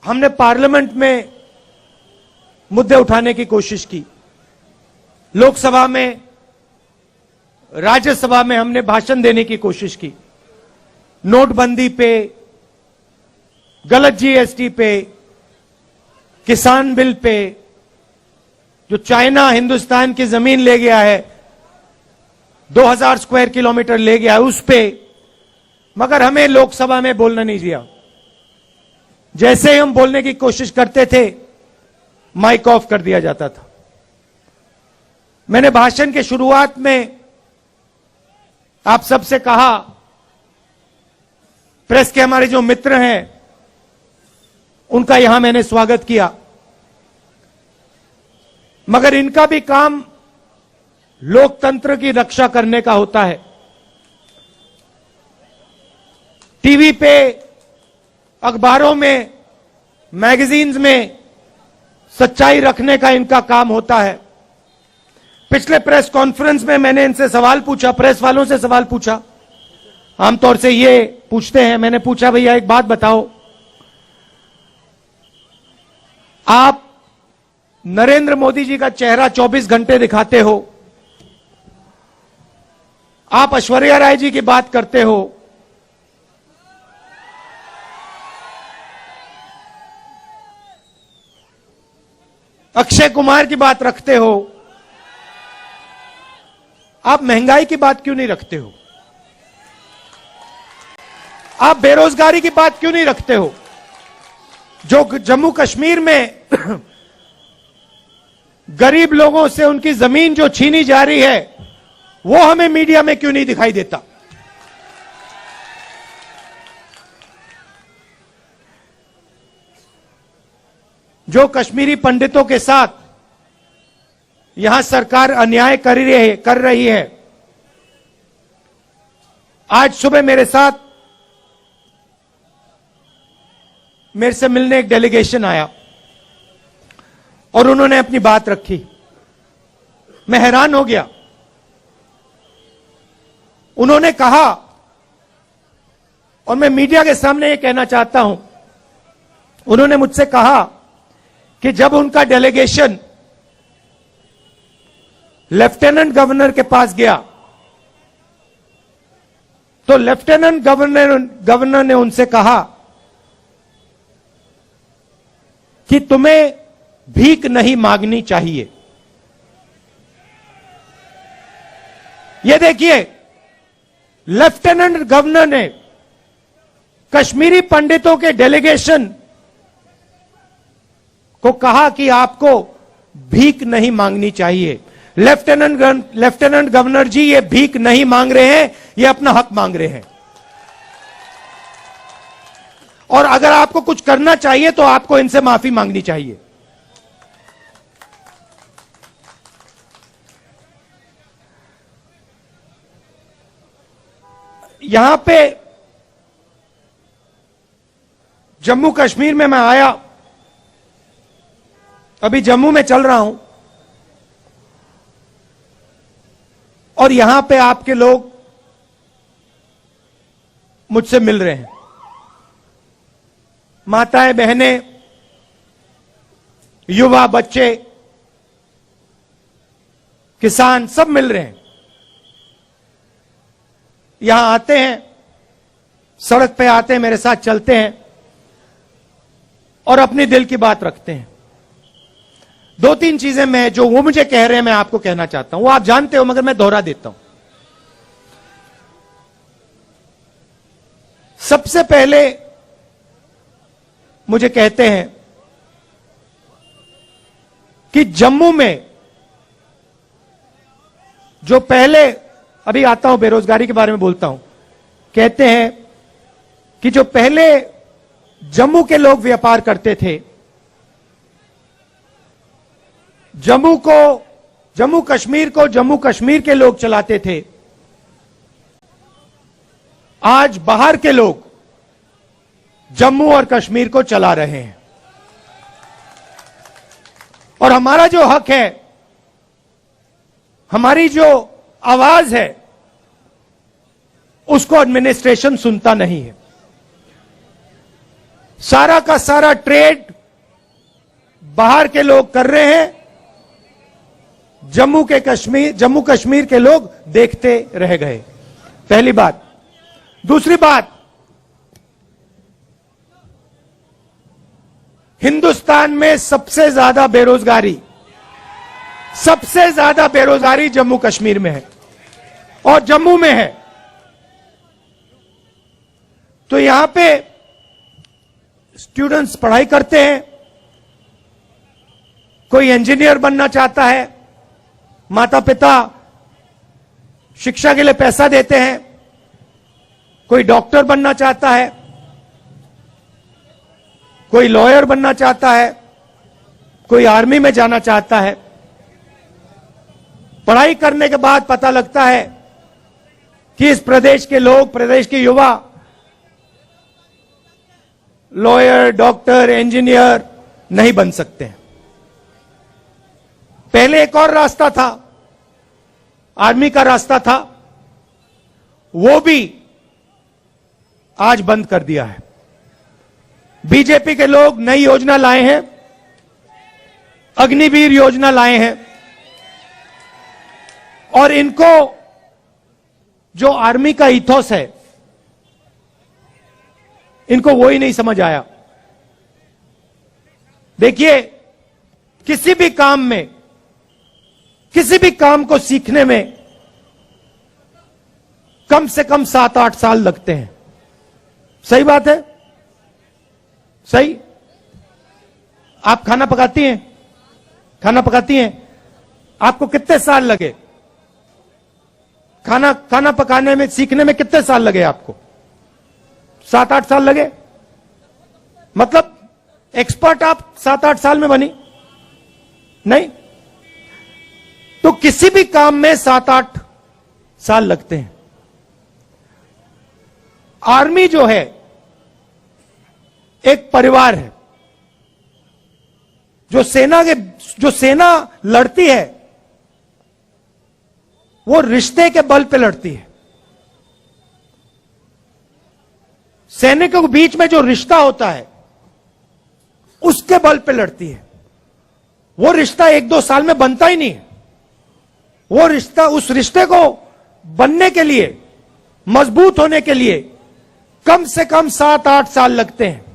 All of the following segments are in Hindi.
हमने पार्लियामेंट में मुद्दे उठाने की कोशिश की, लोकसभा में, राज्यसभा में हमने भाषण देने की कोशिश की, नोटबंदी पे, गलत जीएसटी पे, किसान बिल पे, जो चाइना हिंदुस्तान की जमीन ले गया है, 2000 स्क्वायर किलोमीटर ले गया है उस पे, मगर हमें लोकसभा में बोलना नहीं दिया। जैसे ही हम बोलने की कोशिश करते थे, माइक ऑफ कर दिया जाता था। मैंने भाषण के शुरुआत में आप सबसे कहा, प्रेस के हमारे जो मित्र हैं उनका यहां मैंने स्वागत किया, मगर इनका भी काम लोकतंत्र की रक्षा करने का होता है। टीवी पे, अखबारों में, मैगजीन्स में सच्चाई रखने का इनका काम होता है। पिछले प्रेस कॉन्फ्रेंस में मैंने इनसे सवाल पूछा, प्रेस वालों से सवाल पूछा, आमतौर से ये पूछते हैं। मैंने पूछा, भैया एक बात बताओ, आप नरेंद्र मोदी जी का चेहरा 24 घंटे दिखाते हो, आप ऐश्वर्या राय जी की बात करते हो, अक्षय कुमार की बात रखते हो, आप महंगाई की बात क्यों नहीं रखते हो? आप बेरोजगारी की बात क्यों नहीं रखते हो? जो जम्मू कश्मीर में गरीब लोगों से उनकी जमीन जो छीनी जा रही है, वो हमें मीडिया में क्यों नहीं दिखाई देता? जो कश्मीरी पंडितों के साथ यहां सरकार अन्याय कर रही है। आज सुबह मेरे से मिलने एक डेलीगेशन आया और उन्होंने अपनी बात रखी। मैं हैरान हो गया। उन्होंने कहा, और मैं मीडिया के सामने ये कहना चाहता हूं, उन्होंने मुझसे कहा कि जब उनका डेलीगेशन लेफ्टिनेंट गवर्नर के पास गया तो लेफ्टिनेंट गवर्नर ने उनसे कहा कि तुम्हें भीख नहीं मांगनी चाहिए। यह देखिए, लेफ्टिनेंट गवर्नर ने कश्मीरी पंडितों के डेलीगेशन को कहा कि आपको भीख नहीं मांगनी चाहिए। लेफ्टिनेंट गवर्नर जी, ये भीख नहीं मांग रहे हैं, ये अपना हक मांग रहे हैं। और अगर आपको कुछ करना चाहिए तो आपको इनसे माफी मांगनी चाहिए। यहां पे जम्मू कश्मीर में मैं आया, अभी जम्मू में चल रहा हूं, और यहां पे आपके लोग मुझसे मिल रहे हैं। माताएं, बहनें, युवा, बच्चे, किसान सब मिल रहे हैं। यहां आते हैं, सड़क पे आते हैं, मेरे साथ चलते हैं और अपनी दिल की बात रखते हैं। दो तीन चीजें मैं, जो वो मुझे कह रहे हैं, मैं आपको कहना चाहता हूं। वो आप जानते हो, मगर मैं दोहरा देता हूं। सबसे पहले मुझे कहते हैं कि जम्मू में जो पहले, अभी आता हूं, बेरोजगारी के बारे में बोलता हूं, कहते हैं कि जो पहले जम्मू के लोग व्यापार करते थे, जम्मू कश्मीर को जम्मू कश्मीर के लोग चलाते थे, आज बाहर के लोग जम्मू और कश्मीर को चला रहे हैं। और हमारा जो हक है, हमारी जो आवाज है, उसको एडमिनिस्ट्रेशन सुनता नहीं है। सारा का सारा ट्रेड बाहर के लोग कर रहे हैं, जम्मू कश्मीर के लोग देखते रह गए। पहली बात। दूसरी बात, हिंदुस्तान में सबसे ज्यादा बेरोजगारी जम्मू कश्मीर में है और जम्मू में है। तो यहां पे स्टूडेंट्स पढ़ाई करते हैं, कोई इंजीनियर बनना चाहता है, माता पिता शिक्षा के लिए पैसा देते हैं, कोई डॉक्टर बनना चाहता है, कोई लॉयर बनना चाहता है, कोई आर्मी में जाना चाहता है। पढ़ाई करने के बाद पता लगता है कि इस प्रदेश के लोग, प्रदेश के युवा लॉयर, डॉक्टर, इंजीनियर नहीं बन सकते हैं। पहले एक और रास्ता था, आर्मी का रास्ता था, वो भी आज बंद कर दिया है। बीजेपी के लोग नई योजना लाए हैं, अग्निवीर योजना लाए हैं, और इनको जो आर्मी का इथोस है, इनको वो ही नहीं समझ आया। देखिए, किसी भी काम को सीखने में कम से कम 7-8 साल लगते हैं। सही बात है? सही? आप खाना पकाती हैं? आपको कितने साल लगे? खाना पकाने में, सीखने में कितने साल लगे आपको? 7-8 साल लगे? मतलब एक्सपर्ट आप 7-8 साल में बनी? नहीं। तो किसी भी काम में 7-8 साल लगते हैं। आर्मी जो है एक परिवार है। जो सेना लड़ती है, वो रिश्ते के बल पे लड़ती है। सैनिकों के बीच में जो रिश्ता होता है, उसके बल पे लड़ती है। वो रिश्ता 1-2 साल में बनता ही नहीं है। वो रिश्ता, उस रिश्ते को बनने के लिए, मजबूत होने के लिए कम से कम 7-8 साल लगते हैं।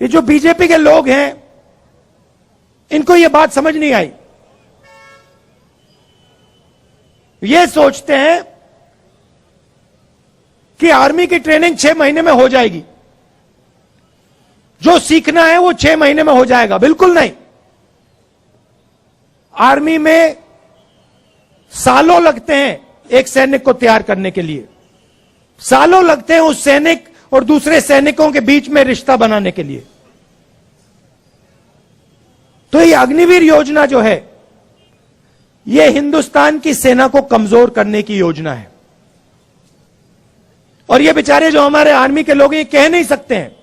ये जो बीजेपी के लोग हैं, इनको ये बात समझ नहीं आई। ये सोचते हैं कि आर्मी की ट्रेनिंग 6 महीने में हो जाएगी, जो सीखना है वो 6 महीने में हो जाएगा। बिल्कुल नहीं। आर्मी में सालों लगते हैं एक सैनिक को तैयार करने के लिए। सालों लगते हैं उस सैनिक और दूसरे सैनिकों के बीच में रिश्ता बनाने के लिए। तो ये अग्निवीर योजना जो है, ये हिंदुस्तान की सेना को कमजोर करने की योजना है। और ये बेचारे जो हमारे आर्मी के लोग, ये कह नहीं सकते हैं,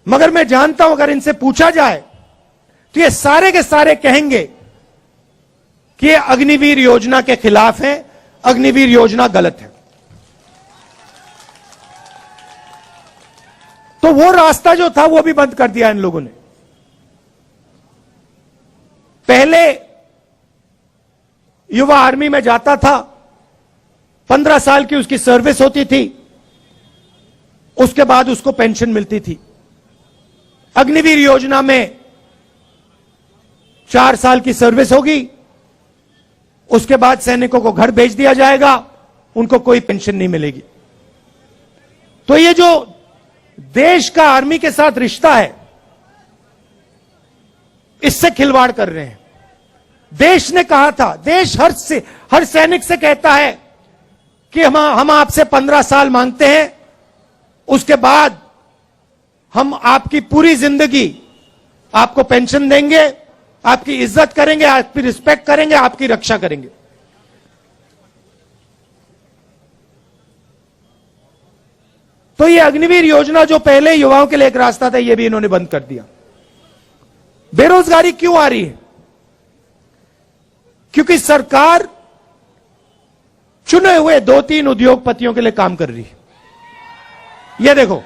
मगर मैं जानता हूं अगर इनसे पूछा जाए तो ये सारे के सारे कहेंगे कि ये अग्निवीर योजना के खिलाफ है, अग्निवीर योजना गलत है। तो वो रास्ता जो था वो भी बंद कर दिया इन लोगों ने। पहले युवा आर्मी में जाता था, 15 साल की उसकी सर्विस होती थी, उसके बाद उसको पेंशन मिलती थी। अग्निवीर योजना में 4 साल की सर्विस होगी, उसके बाद सैनिकों को घर भेज दिया जाएगा, उनको कोई पेंशन नहीं मिलेगी। तो ये जो देश का आर्मी के साथ रिश्ता है, इससे खिलवाड़ कर रहे हैं। देश ने कहा था, देश हर सैनिक से कहता है कि हम आपसे 15 साल मांगते हैं, उसके बाद हम आपकी पूरी जिंदगी आपको पेंशन देंगे, आपकी इज्जत करेंगे, आपकी रिस्पेक्ट करेंगे, आपकी रक्षा करेंगे। तो ये अग्निवीर योजना जो पहले युवाओं के लिए एक रास्ता था, ये भी इन्होंने बंद कर दिया। बेरोजगारी क्यों आ रही है? क्योंकि सरकार चुने हुए 2-3 उद्योगपतियों के लिए काम कर रही है। ये देखो,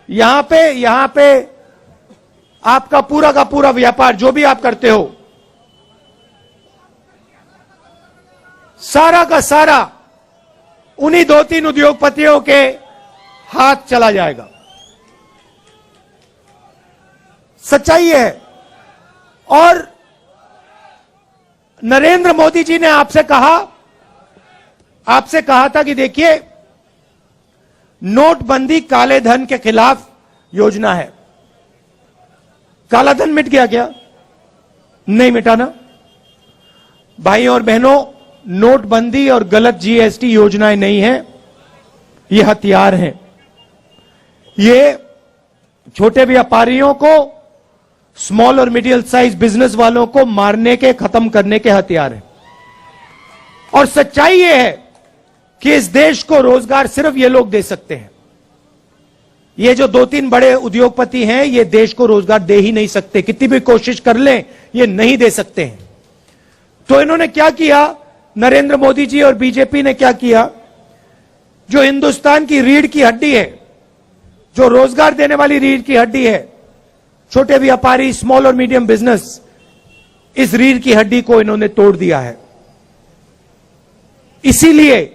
यहां पे आपका पूरा का पूरा व्यापार जो भी आप करते हो, सारा का सारा उन्हीं 2-3 उद्योगपतियों के हाथ चला जाएगा। सच्चाई है। और नरेंद्र मोदी जी ने आपसे कहा था कि देखिए, नोटबंदी काले धन के खिलाफ योजना है। काला धन मिट गया क्या? नहीं मिटा ना। भाइयों और बहनों, नोटबंदी और गलत जीएसटी योजनाएं नहीं है, ये हथियार हैं। ये छोटे व्यापारियों को, स्मॉल और मिडिल साइज बिजनेस वालों को मारने के, खत्म करने के हथियार हैं। और सच्चाई ये है कि इस देश को रोजगार सिर्फ ये लोग दे सकते हैं। ये जो 2-3 बड़े उद्योगपति हैं, ये देश को रोजगार दे ही नहीं सकते। कितनी भी कोशिश कर लें, ये नहीं दे सकते हैं। तो इन्होंने क्या किया, नरेंद्र मोदी जी और बीजेपी ने क्या किया, जो हिंदुस्तान की रीढ़ की हड्डी है, जो रोजगार देने वाली रीढ़ की हड्डी है, छोटे व्यापारी, स्मॉल और मीडियम बिजनेस, इस रीढ़ की हड्डी को इन्होंने तोड़ दिया है। इसीलिए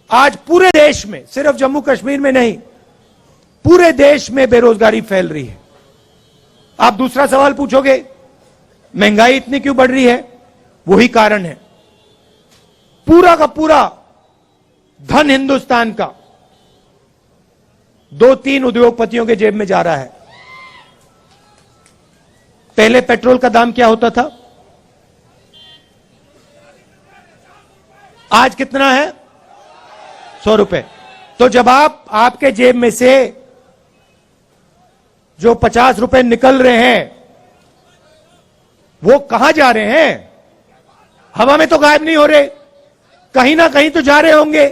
आज पूरे देश में, सिर्फ जम्मू कश्मीर में नहीं, पूरे देश में बेरोजगारी फैल रही है। आप दूसरा सवाल पूछोगे, महंगाई इतनी क्यों बढ़ रही है? वही कारण है। पूरा का पूरा धन हिंदुस्तान का 2-3 उद्योगपतियों के जेब में जा रहा है। पहले पेट्रोल का दाम क्या होता था? आज कितना है? 100 रुपए। तो जब आपके जेब में से जो 50 रुपए निकल रहे हैं, वो कहां जा रहे हैं? हवा में तो गायब नहीं हो रहे, कहीं ना कहीं तो जा रहे होंगे।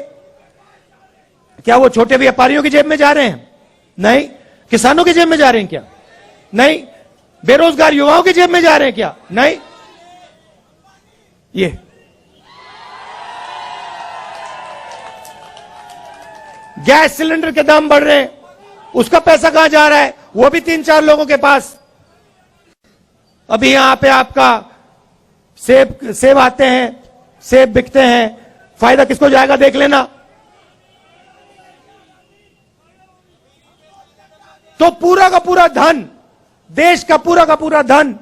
क्या वो छोटे व्यापारियों की जेब में जा रहे हैं? नहीं। किसानों की जेब में जा रहे हैं क्या? नहीं। बेरोजगार युवाओं की जेब में जा रहे हैं क्या? नहीं। ये गैस सिलेंडर के दाम बढ़ रहे हैं, उसका पैसा कहां जा रहा है? वो भी 3-4 लोगों के पास। अभी यहां पे आपका सेब आते हैं, सेब बिकते हैं, फायदा किसको जाएगा देख लेना। तो पूरा का पूरा धन, देश का पूरा धन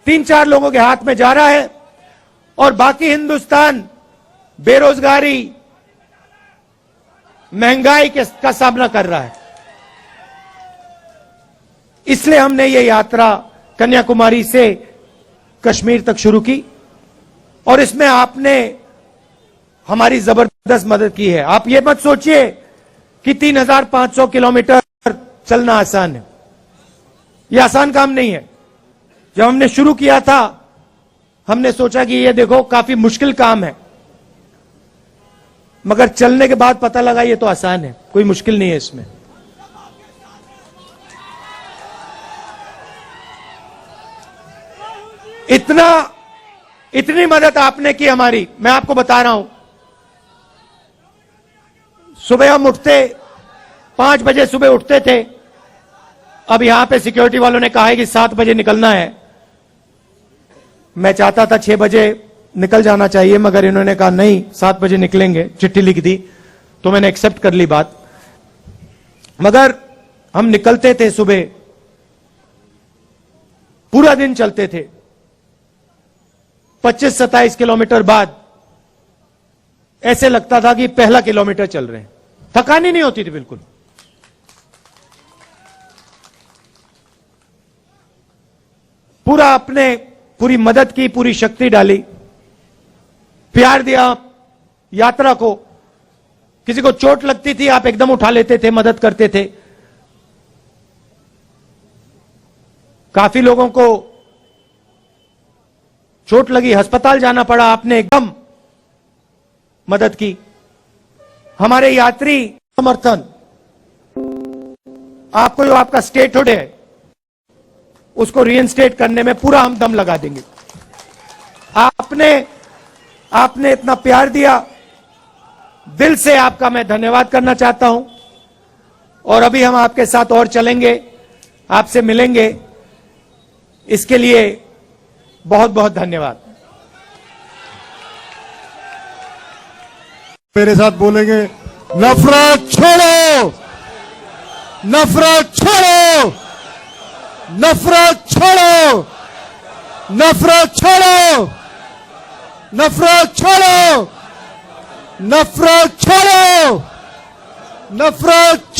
3-4 लोगों के हाथ में जा रहा है, और बाकी हिंदुस्तान बेरोजगारी, महंगाई का सामना कर रहा है। इसलिए हमने ये यात्रा कन्याकुमारी से कश्मीर तक शुरू की, और इसमें आपने हमारी जबरदस्त मदद की है। आप ये मत सोचिए कि 3,500 किलोमीटर चलना आसान है। यह आसान काम नहीं है। जब हमने शुरू किया था, हमने सोचा कि ये देखो काफी मुश्किल काम है, मगर चलने के बाद पता लगा ये तो आसान है, कोई मुश्किल नहीं है इसमें। इतनी मदद आपने की हमारी, मैं आपको बता रहा हूं। सुबह हम उठते 5 बजे सुबह उठते थे। अब यहां पे सिक्योरिटी वालों ने कहा है कि 7 बजे निकलना है। मैं चाहता था 6 बजे निकल जाना चाहिए, मगर इन्होंने कहा नहीं 7 बजे निकलेंगे, चिट्ठी लिख दी, तो मैंने एक्सेप्ट कर ली बात। मगर हम निकलते थे सुबह, पूरा दिन चलते थे। 25-27 किलोमीटर बाद ऐसे लगता था कि पहला किलोमीटर चल रहे हैं, थकान ही नहीं होती थी बिल्कुल। पूरी मदद की, पूरी शक्ति डाली, प्यार दिया यात्रा को। किसी को चोट लगती थी, आप एकदम उठा लेते थे, मदद करते थे। काफी लोगों को चोट लगी, अस्पताल जाना पड़ा, आपने एकदम मदद की। हमारे यात्री समर्थन, आपको जो आपका स्टेटहुड है उसको रीइंस्टेट करने में पूरा हम दम लगा देंगे। आपने इतना प्यार दिया, दिल से आपका मैं धन्यवाद करना चाहता हूं। और अभी हम आपके साथ और चलेंगे, आपसे मिलेंगे। इसके लिए बहुत बहुत धन्यवाद। मेरे साथ बोलेंगे, नफरत छोड़ो, नफरत छोड़ो, नफरत छोड़ो, नफरत छोड़ो, नफरत छोड़ो, नफरत छोड़ो, नफरत